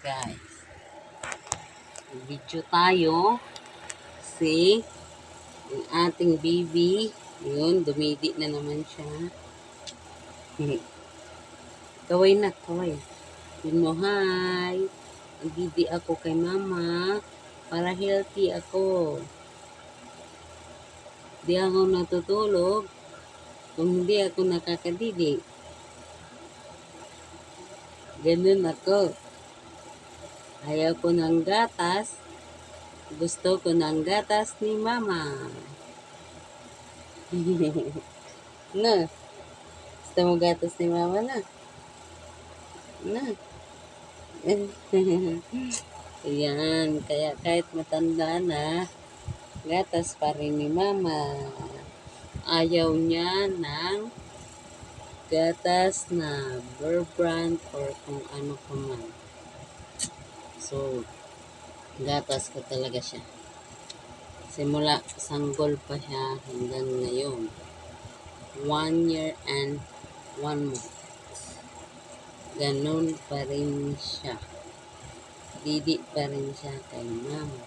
guys. Video tayo. Si ang ating baby. Yun, dumidi na naman siya. Kaway na, kaway. Yun mo, hi. Nagdidi ako kay mama para healthy ako. Di ako natutulog kung hindi ako nakakadidi. Ganun ako. Ayaw ko ng gatas. Gusto ko ng gatas ni mama. Na. Gusto mo gatas ni mama na? Na. Ayan. Kaya kahit matanda na, gatas pa rin ni mama. Ayaw niya ng gatas na Bear Brand or kung ano pa man. So, gatas ko talaga siya. Simula, sanggol pa siya hanggang ngayon. 1 year and 1 month. Ganon pa rin siya. Didi pa rin siya kay mama.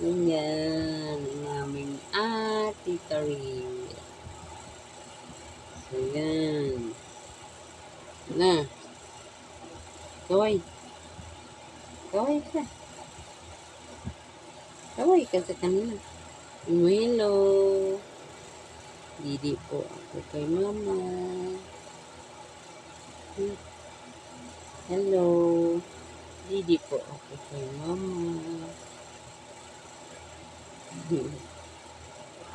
Yan, ang aming ate Karin. So, yan. Na. Kaway. Kaway ka. Kaway ka sa kanila. Hello. Didi po ako kay mama. Hello. Didi po ako kay mama.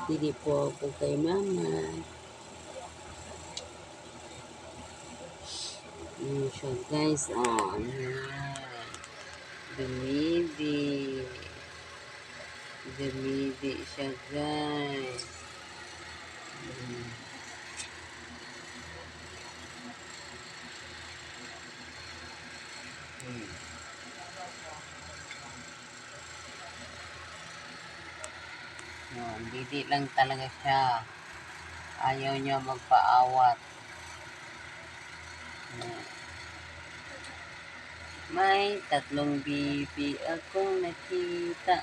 Didi po ako kay mama. So guys, dumidi. Dumidi siya guys. Didi lang talaga siya. Ayaw niya magpaawat. May 3 bibi akong nakita.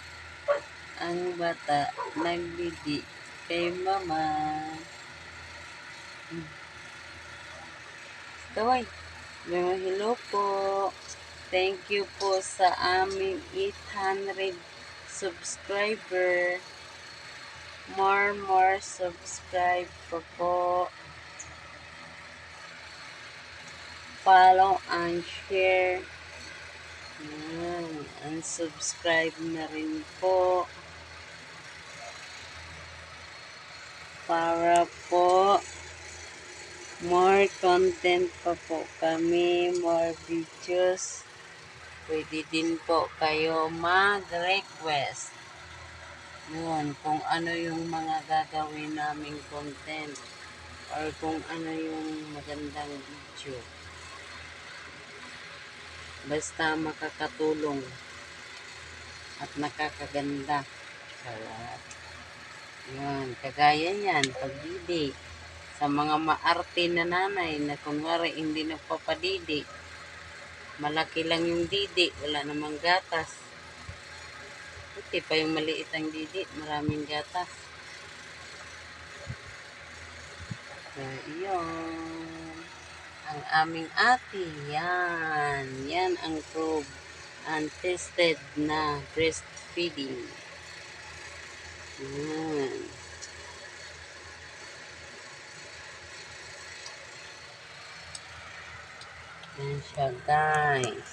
Ang bata nagdidi kay mama. Kaway, hello po. Thank you po sa aming 800 subscriber. More subscribe po. Follow and share. And subscribe na rin po. Para po more content pa po kami, more videos. Pwede din po kayo mag-request. Yun, kung ano yung mga gagawin naming content or kung ano yung magandang video. Basta makakatulong at nakakaganda. Yun, kagaya yan, pagdidi. Sa mga maarte na nanay na kunwari hindi nagpapadidi. Malaki lang yung didi, wala namang gatas. Buti pa yung maliit ang didi, maraming gatas. So, yun. Ang aming ate, yan. Yan ang probe and tested na breastfeeding. Yan. Yan siya, guys.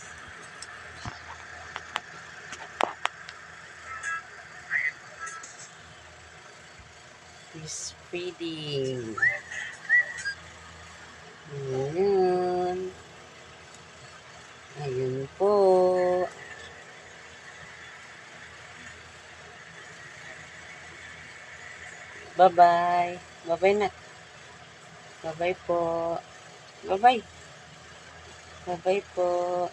Breastfeeding. Ayan. Ayun po. Bye-bye. Bye-bye na. Bye-bye po. Bye-bye. Bye-bye po.